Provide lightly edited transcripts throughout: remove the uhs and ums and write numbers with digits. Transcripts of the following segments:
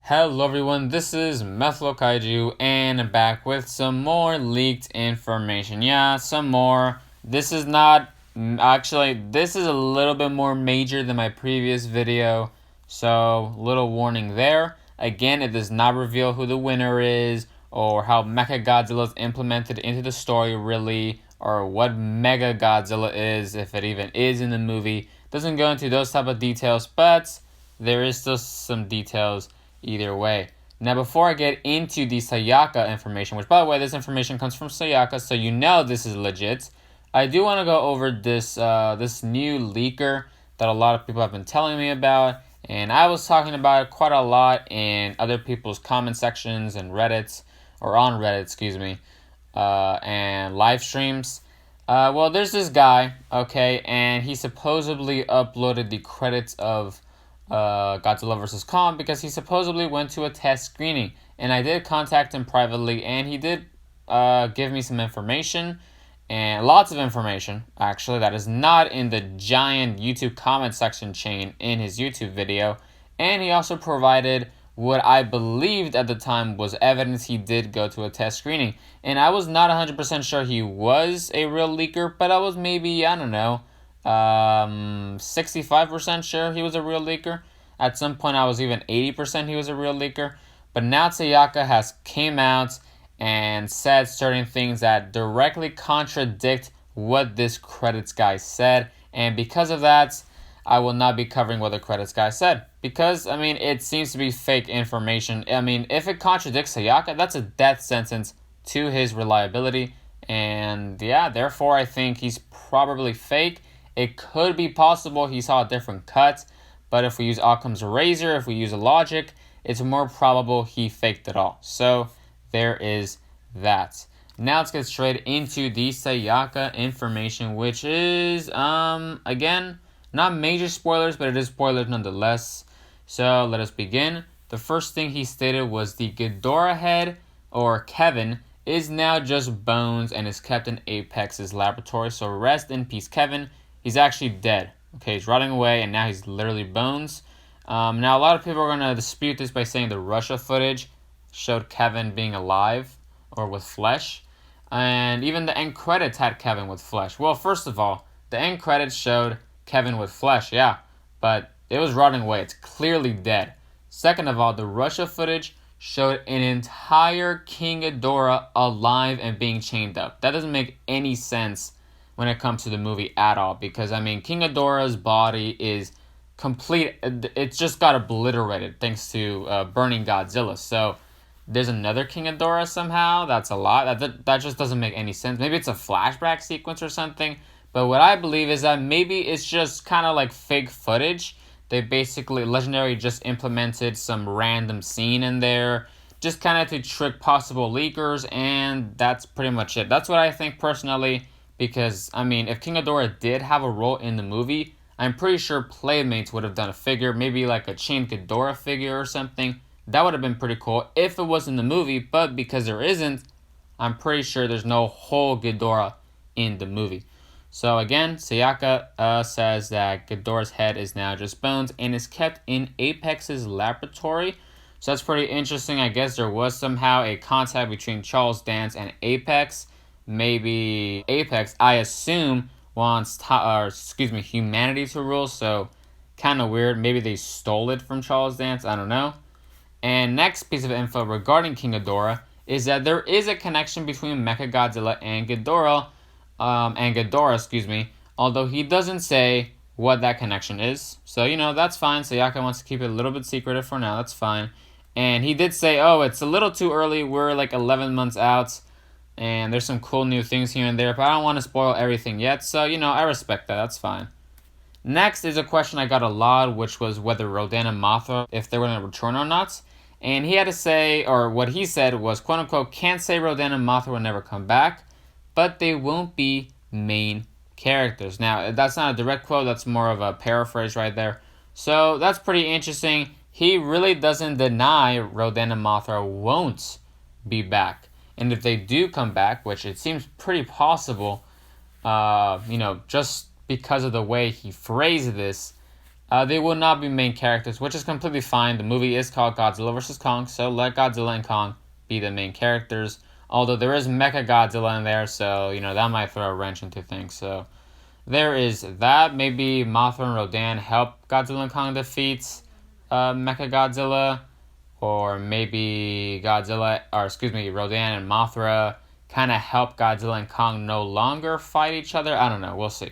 Hello everyone, this is Methyl Kaiju and I'm back with some more leaked information. Yeah, some more. This is not, actually, this is a little bit more major than my previous video, so little warning there. Again, it does not reveal who the winner is or how Mechagodzilla is implemented into the story really, or what Mega Godzilla is, if it even is in the movie. Doesn't go into those type of details, but there is still some details either way. Now, before I get into the Sayaka information, which by the way, this information comes from Sayaka, so you know this is legit, I do want to go over this new leaker that a lot of people have been telling me about, and I was talking about it quite a lot in other people's comment sections and Reddits, or on Reddit, excuse me, and live streams. Well, there's this guy, okay, and he supposedly uploaded the credits of Godzilla vs. Kong because he supposedly went to a test screening. And I did contact him privately, and he did give me some information, and lots of information, actually, that is not in the giant YouTube comment section chain in his YouTube video. And he also provided what I believed at the time was evidence he did go to a test screening. And I was not 100% sure he was a real leaker, but I was maybe, I don't know, 65% sure he was a real leaker. At some point, I was even 80% he was a real leaker. But now Sayaka has came out and said certain things that directly contradict what this credits guy said. And because of that, I will not be covering what the credits guy said. Because, I mean, it seems to be fake information. I mean, if it contradicts Sayaka, that's a death sentence to his reliability. And yeah, therefore, I think he's probably fake. It could be possible he saw a different cut, but if we use Occam's razor, if we use a logic, it's more probable he faked it all. So there is that. Now let's get straight into the Sayaka information, which is, again, not major spoilers, but it is spoilers nonetheless. So let us begin. The first thing he stated was the Ghidorah head, or Kevin, is now just bones and is kept in Apex's laboratory. So rest in peace, Kevin. He's actually dead. Okay, he's rotting away, and now he's literally bones. Now, a lot of people are going to dispute this by saying the Russia footage showed Kevin being alive or with flesh. And even the end credits had Kevin with flesh. Well, first of all, the end credits showed Kevin with flesh, yeah. But it was rotting away. It's clearly dead. Second of all, the Russia footage showed an entire King Ghidorah alive and being chained up. That doesn't make any sense when it comes to the movie at all, because I mean, King Ghidorah's body is complete. It's just got obliterated thanks to burning Godzilla. So there's another King Ghidorah somehow. That's a lot. That just doesn't make any sense. Maybe it's a flashback sequence or something. But what I believe is that maybe it's just kind of like fake footage. They basically, Legendary just implemented some random scene in there, just kind of to trick possible leakers, and that's pretty much it. That's what I think personally. Because, I mean, if King Ghidorah did have a role in the movie, I'm pretty sure Playmates would have done a figure, maybe like a chained Ghidorah figure or something. That would have been pretty cool if it was in the movie, but because there isn't, I'm pretty sure there's no whole Ghidorah in the movie. So again, Sayaka says that Ghidorah's head is now just bones and is kept in Apex's laboratory. So that's pretty interesting. I guess there was somehow a contact between Charles Dance and Apex. Maybe Apex, I assume, wants humanity to rule, so kind of weird. Maybe they stole it from Charles Dance, I don't know. And next piece of info regarding King Ghidorah is that there is a connection between Mechagodzilla and Ghidorah, although he doesn't say what that connection is. So, you know, that's fine. Sayaka wants to keep it a little bit secretive for now, that's fine. And he did say, oh, it's a little too early, we're like 11 months out. And there's some cool new things here and there, but I don't want to spoil everything yet, so, you know, I respect that, that's fine. Next is a question I got a lot, which was whether Rodan and Mothra, if they were going to return or not. And he had to say, or what he said was, quote-unquote, can't say Rodan and Mothra will never come back, but they won't be main characters. Now, that's not a direct quote, that's more of a paraphrase right there. So, that's pretty interesting. He really doesn't deny Rodan and Mothra won't be back. And if they do come back, which it seems pretty possible, you know, just because of the way he phrased this, They will not be main characters, which is completely fine. The movie is called Godzilla vs. Kong, so let Godzilla and Kong be the main characters. Although there is Mecha Godzilla in there, so, that might throw a wrench into things. So there is that. Maybe Mothra and Rodan help Godzilla and Kong defeat Mecha Godzilla. Or maybe Rodan and Mothra kind of help Godzilla and Kong no longer fight each other. I don't know. We'll see.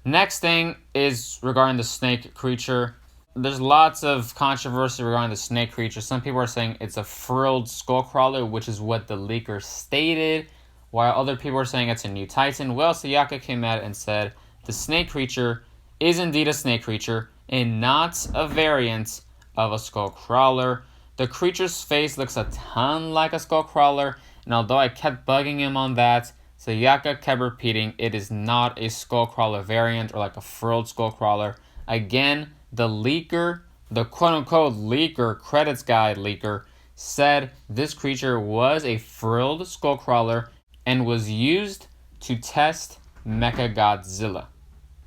Next thing is regarding the snake creature. There's lots of controversy regarding the snake creature. Some people are saying it's a frilled skullcrawler, which is what the leaker stated, while other people are saying it's a new titan. Well, Sayaka came out and said the snake creature is indeed a snake creature and not a variant of a skullcrawler. The creature's face looks a ton like a skullcrawler, and although I kept bugging him on that, Sayaka kept repeating it is not a skullcrawler variant or like a frilled skullcrawler. Again, the leaker, the quote-unquote leaker, credits guy leaker, said this creature was a frilled skullcrawler and was used to test Mechagodzilla.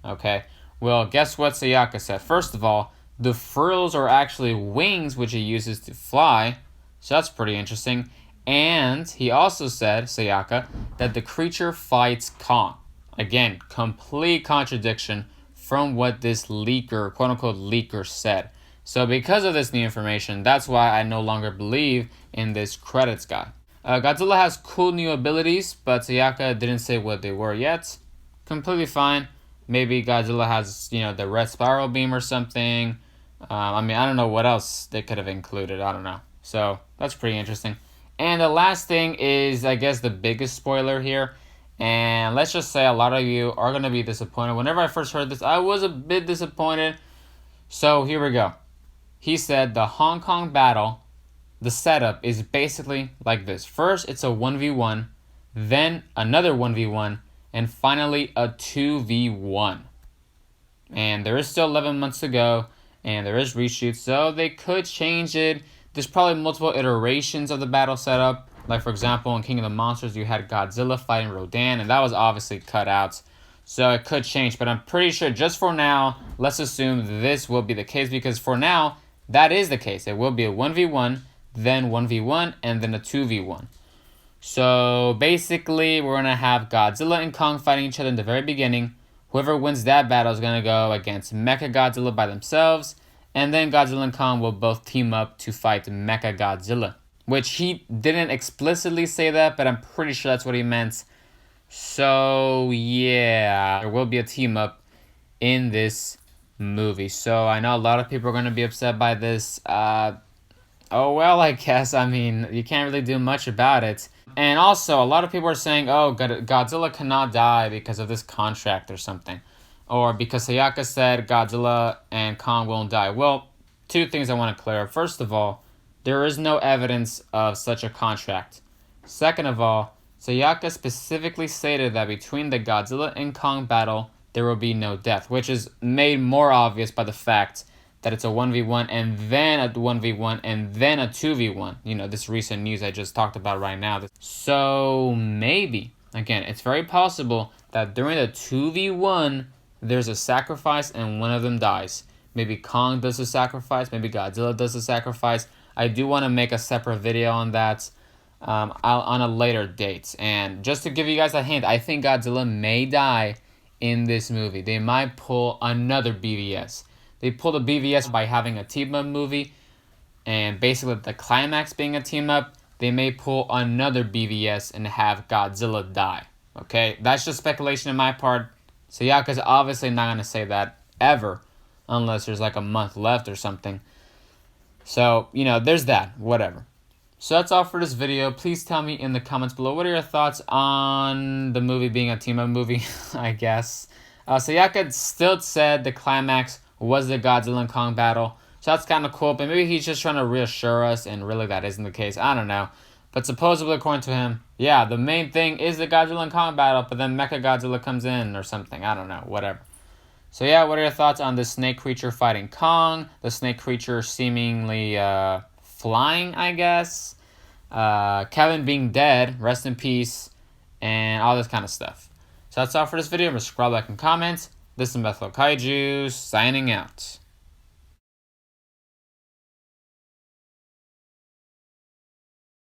Okay, well, guess what Sayaka said? First of all, the frills are actually wings which he uses to fly, so that's pretty interesting. And he also said, Sayaka, that the creature fights Kong. Again, complete contradiction from what this leaker, quote-unquote leaker, said. So because of this new information, that's why I no longer believe in this credits guy. Godzilla has cool new abilities, but Sayaka didn't say what they were yet. Completely fine. Maybe Godzilla has, the red spiral beam or something. I don't know what else they could have included. I don't know. So that's pretty interesting. And the last thing is, I guess, the biggest spoiler here. And let's just say a lot of you are going to be disappointed. Whenever I first heard this, I was a bit disappointed. So here we go. He said the Hong Kong battle, the setup is basically like this. First, it's a 1v1, then another 1v1, and finally a 2v1. And there is still 11 months to go, and there is reshoots, so they could change it. There's probably multiple iterations of the battle setup. Like, for example, in King of the Monsters, you had Godzilla fighting Rodan, and that was obviously cut out. So it could change, but I'm pretty sure just for now, let's assume this will be the case, because for now, that is the case. It will be a 1v1, then 1v1, and then a 2v1. So basically, we're going to have Godzilla and Kong fighting each other in the very beginning. Whoever wins that battle is going to go against Mechagodzilla by themselves, and then Godzilla and Kong will both team up to fight Mechagodzilla. Which he didn't explicitly say that, but I'm pretty sure that's what he meant. So, yeah, there will be a team up in this movie. So, I know a lot of people are going to be upset by this. Oh, well, I guess. You can't really do much about it. And also, a lot of people are saying, oh, Godzilla cannot die because of this contract or something. Or because Sayaka said Godzilla and Kong won't die. Well, two things I want to clear up. First of all, there is no evidence of such a contract. Second of all, Sayaka specifically stated that between the Godzilla and Kong battle, there will be no death, which is made more obvious by the fact that it's a 1v1 and then a 1v1 and then a 2v1. This recent news I just talked about right now. So maybe, again, it's very possible that during the 2v1, there's a sacrifice and one of them dies. Maybe Kong does a sacrifice, maybe Godzilla does a sacrifice. I do want to make a separate video on that on a later date. And just to give you guys a hint, I think Godzilla may die in this movie. They might pull another BVS. They pulled a BVS by having a team-up movie, and basically the climax being a team-up. They may pull another BVS and have Godzilla die. Okay? That's just speculation on my part. Sayaka's obviously not going to say that ever, unless there's like a month left or something. So, there's that. Whatever. So that's all for this video. Please tell me in the comments below, what are your thoughts on the movie being a team-up movie, I guess. Sayaka still said the climax was the Godzilla and Kong battle. So that's kind of cool, but maybe he's just trying to reassure us, and really that isn't the case. I don't know. But supposedly, according to him, yeah, the main thing is the Godzilla and Kong battle, but then Mechagodzilla comes in or something. I don't know. Whatever. So yeah, what are your thoughts on the snake creature fighting Kong? The snake creature seemingly flying, I guess. Kevin being dead, rest in peace, and all this kind of stuff. So that's all for this video. Remember to subscribe, like, and comment, This is Methyl Kaiju signing out.